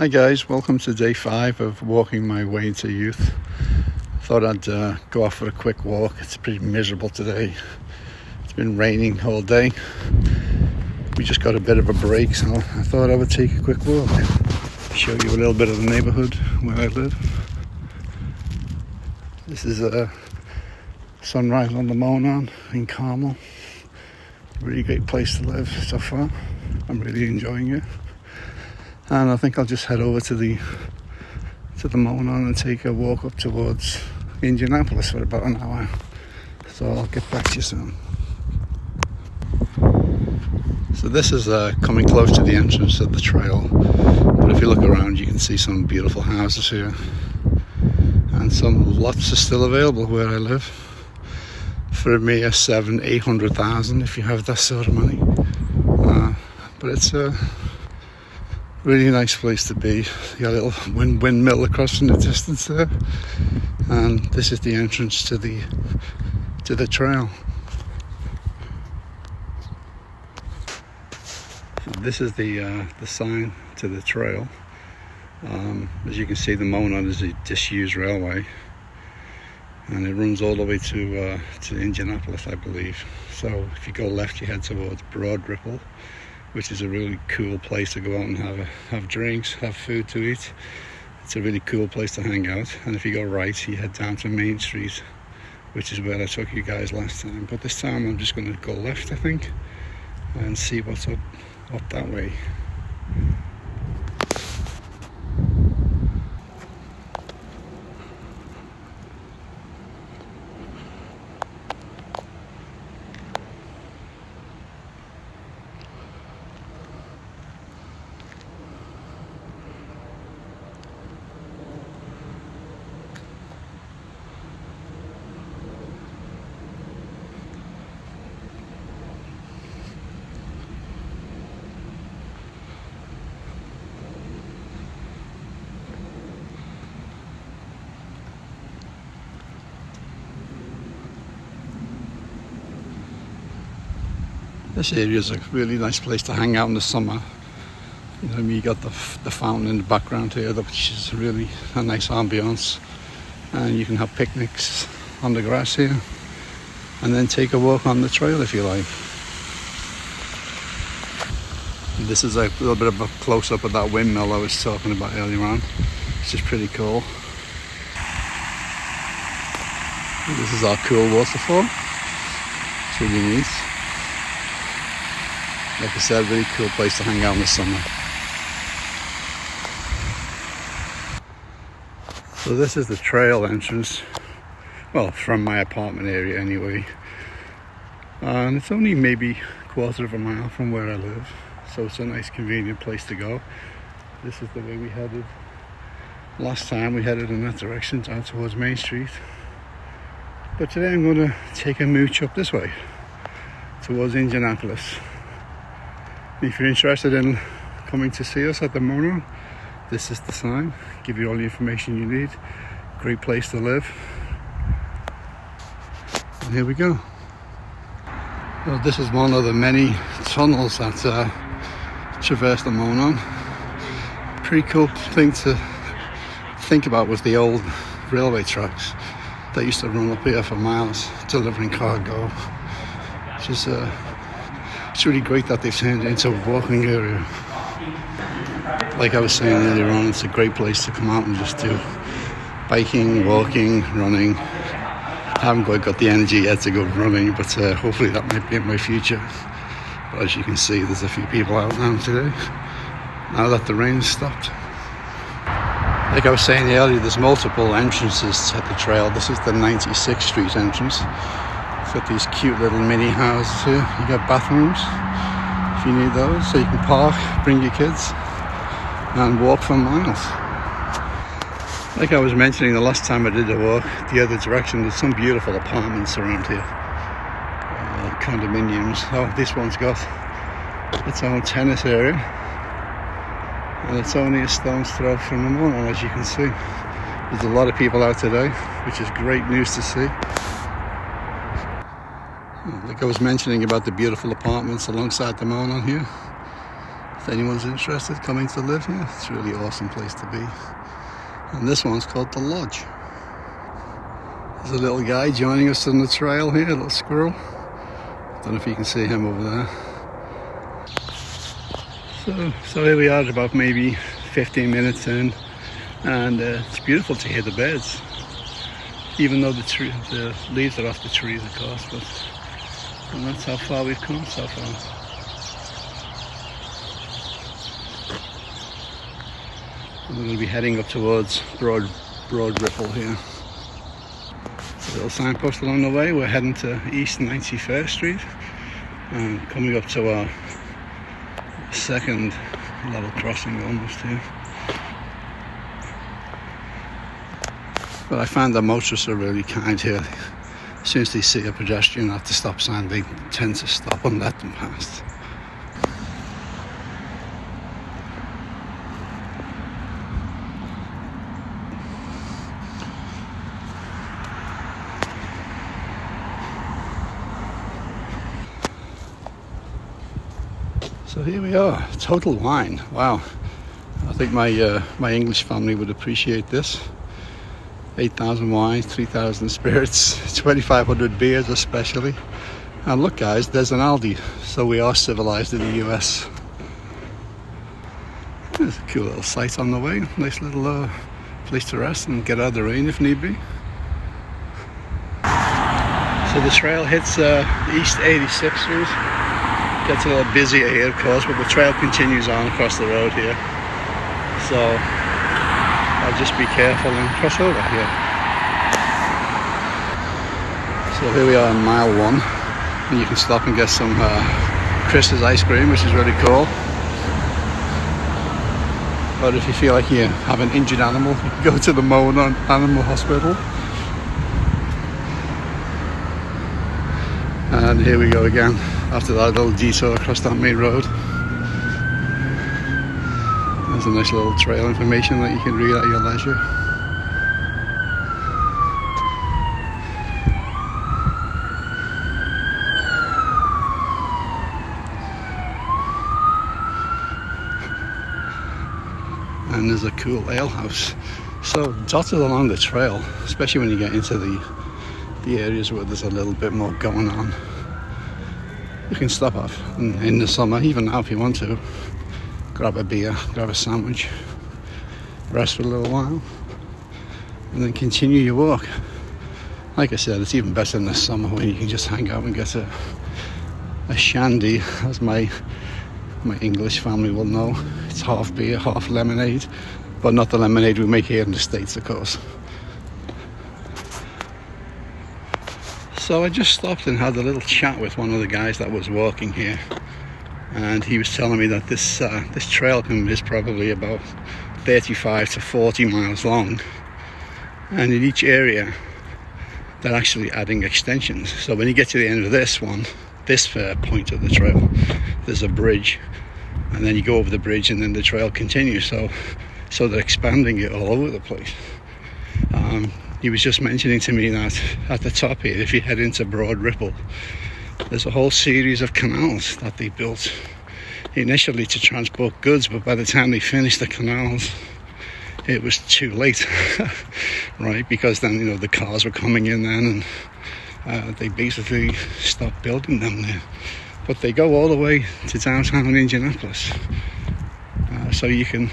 Hi guys, welcome to day 5 of walking my way into youth. Thought I'd go off for a quick walk. It's pretty miserable today. It's been raining all day. We just got a bit of a break, so I thought I would take a quick walk. Show you a little bit of the neighborhood where I live. This is a sunrise on the Monon in Carmel. Really great place to live so far. I'm really enjoying it. And I think I'll just head over to the monon and take a walk up towards Indianapolis for about an hour. So I'll get back to you soon. So this is coming close to the entrance of the trail. But if you look around, you can see some beautiful houses here. And some lots are still available where I live. For a mere $700,000 if you have that sort of money. But it's a really nice place to be. You got a little windmill across in the distance there, and this is the entrance to the trail. So this is the sign to the trail. As you can see, the Monon is a disused railway, and it runs all the way to Indianapolis, I believe. So if you go left, you head towards Broad Ripple, which is a really cool place to go out and have drinks, have food to eat. It's a really cool place to hang out. And if you go right, you head down to Main Street, which is where I took you guys last time. But this time I'm just going to go left, I think, and see what's up that way. This area is a really nice place to hang out in the summer. You know, you got the fountain in the background here, which is really a nice ambience. And you can have picnics on the grass here, and then take a walk on the trail if you like. And this is a little bit of a close-up of that windmill I was talking about earlier on, which is pretty cool. And this is our cool waterfall. It's really neat. Like I said, really cool place to hang out in the summer. So this is the trail entrance. Well, from my apartment area anyway. And it's only maybe a quarter of a mile from where I live. So it's a nice convenient place to go. This is the way we headed. Last time we headed in that direction down towards Main Street. But today I'm going to take a mooch up this way towards Indianapolis. If you're interested in coming to see us at the Monon, this is the sign. Give you all the information you need. Great place to live. And here we go. Well, this is one of the many tunnels that traverse the Monon. Pretty cool thing to think about was the old railway tracks that used to run up here for miles, delivering cargo. It's really great that they've turned it into a walking area. Like I was saying earlier on, it's a great place to come out and just do biking, walking, running. I haven't quite got the energy yet to go running, but hopefully that might be in my future. But as you can see, there's a few people out now today, now that the rain has stopped. Like I was saying earlier, there's multiple entrances to the trail. This is the 96th Street entrance. Got these cute little mini houses here. You got bathrooms if you need those, so you can park, bring your kids, and walk for miles. Like I was mentioning the last time I did the walk, the other direction, there's some beautiful apartments around here, condominiums. Oh, this one's got its own tennis area, and it's only a stone's throw from the Monon, as you can see. There's a lot of people out today, which is great news to see. Like I was mentioning about the beautiful apartments alongside the Monon here. anyone's interested coming to live here, it's a really awesome place to be. And this one's called the Lodge. There's a little guy joining us on the trail here, a little squirrel. Don't know if you can see him over there. So here we are, about maybe 15 minutes in, and it's beautiful to hear the birds. Even though the leaves are off the trees, of course, and that's how far we've come so far. And we're going to be heading up towards Broad Ripple here. There's a little signpost along the way. We're heading to East 91st Street and coming up to our second level crossing almost here. But I find that motorists are really kind here. As soon as they see a pedestrian at the stop sign, they tend to stop and let them pass. So here we are, total wine. Wow, I think my English family would appreciate this. 8,000 wines, 3,000 spirits, 2,500 beers especially. And look guys, there's an Aldi, so we are civilized in the US. There's a cool little site on the way, nice little place to rest and get out of the rain if need be. So the trail hits East 86th Street. Gets a little busier here of course, but the trail continues on across the road here. So I'll just be careful and cross over here. So here we are on mile 1, and you can stop and get some Chris's ice cream, which is really cool. But if you feel like you have an injured animal, you can go to the Monon Animal Hospital. And here we go again, after that little detour across that main road. There's a nice little trail information that you can read at your leisure. And there's a cool ale house. So dotted along the trail, especially when you get into the areas where there's a little bit more going on, you can stop off in the summer, even now if you want to, grab a beer, grab a sandwich, rest for a little while, and then continue your walk. Like I said, it's even better in the summer when you can just hang out and get a shandy, as my English family will know. It's half beer, half lemonade, but not the lemonade we make here in the States, of course. So I just stopped and had a little chat with one of the guys that was walking here, and he was telling me that this trail is probably about 35 to 40 miles long, and in each area they're actually adding extensions. So when you get to the end of this point of the trail, there's a bridge, and then you go over the bridge and then the trail continues, so they're expanding it all over the place. He was just mentioning to me that at the top here, if you head into Broad Ripple, there's a whole series of canals that they built initially to transport goods, but by the time they finished the canals, it was too late, right? Because then, the cars were coming in then, and they basically stopped building them there. But they go all the way to downtown Indianapolis. So you can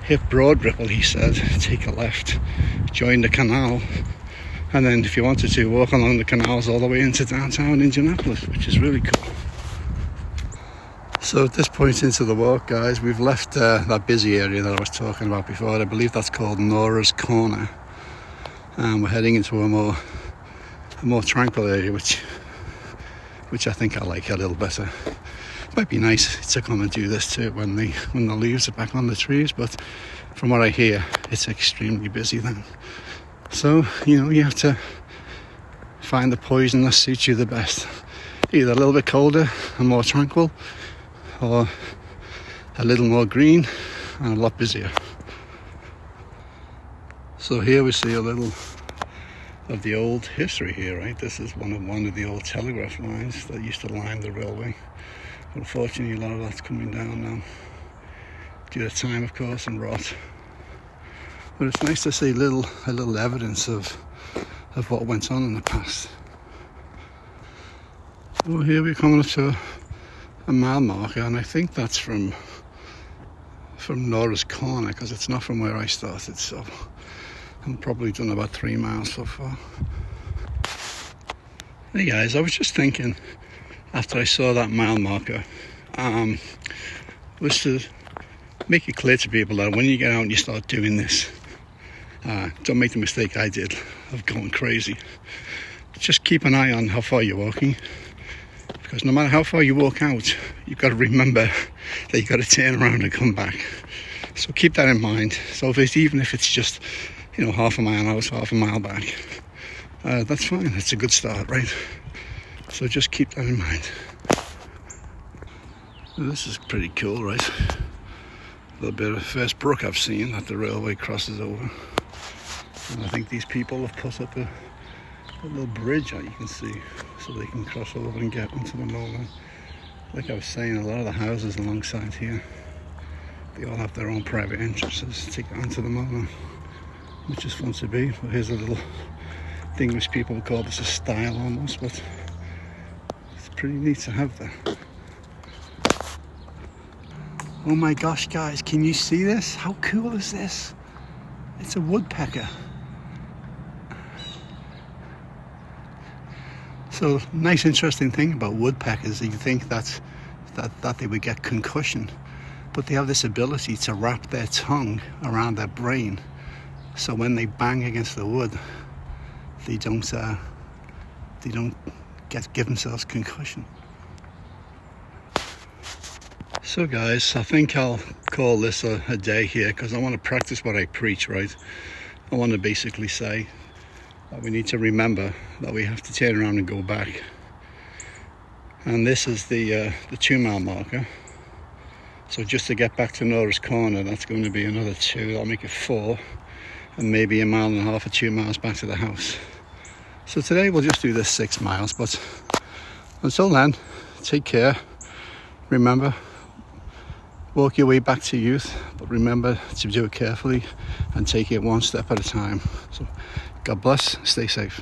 hit Broad Ripple, he said, take a left, join the canal, and then if you wanted to, walk along the canals all the way into downtown Indianapolis, which is really cool. So at this point into the walk, guys, we've left that busy area that I was talking about before. I believe that's called Noras Corner, and we're heading into a more tranquil area, which I think I like a little better. It might be nice to come and do this too when the leaves are back on the trees, but from what I hear, it's extremely busy then. So, you have to find the poison that suits you the best. Either a little bit colder and more tranquil, or a little more green and a lot busier. So here we see a little of the old history here, right? This is one of the old telegraph lines that used to line the railway But unfortunately, a lot of that's coming down now, due to time, of course, and rot. But it's nice to see a little evidence of what went on in the past. Well, here we're coming up to a mile marker, and I think that's from Noras Corner, because it's not from where I started, so I'm probably done about 3 miles so far. Hey guys, I was just thinking after I saw that mile marker, was to make it clear to people that when you get out and you start doing this, don't make the mistake I did of going crazy. Just keep an eye on how far you're walking, because no matter how far you walk out, you've got to remember that you've got to turn around and come back. So keep that in mind. So even if it's just, half a mile out, half a mile back, that's fine. That's a good start, right? So just keep that in mind. Well, this is pretty cool, right? A little bit of the first brook I've seen that the railway crosses over. And I think these people have put up a little bridge that you can see, so they can cross over and get onto the monon. Like I was saying, a lot of the houses alongside here, they all have their own private entrances to get onto the monon, which is fun to be. But here's a little thing which people call this a style almost, but it's pretty neat to have that. Oh my gosh, guys, can you see this? How cool is this? It's a woodpecker. So, nice interesting thing about woodpeckers, you think that they would get concussion, but they have this ability to wrap their tongue around their brain, so when they bang against the wood, they don't give themselves concussion. So guys, I think I'll call this a day here, because I want to practice what I preach, right? I want to basically say that we need to remember that we have to turn around and go back. And this is the 2 mile marker. So just to get back to Noras Corner, that's going to be another 2. That'll make it 4, and maybe 1.5 miles or 2 miles back to the house. So today we'll just do this 6 miles, but until then, take care. Remember, walk your way back to youth, but remember to do it carefully and take it one step at a time. So God bless, stay safe.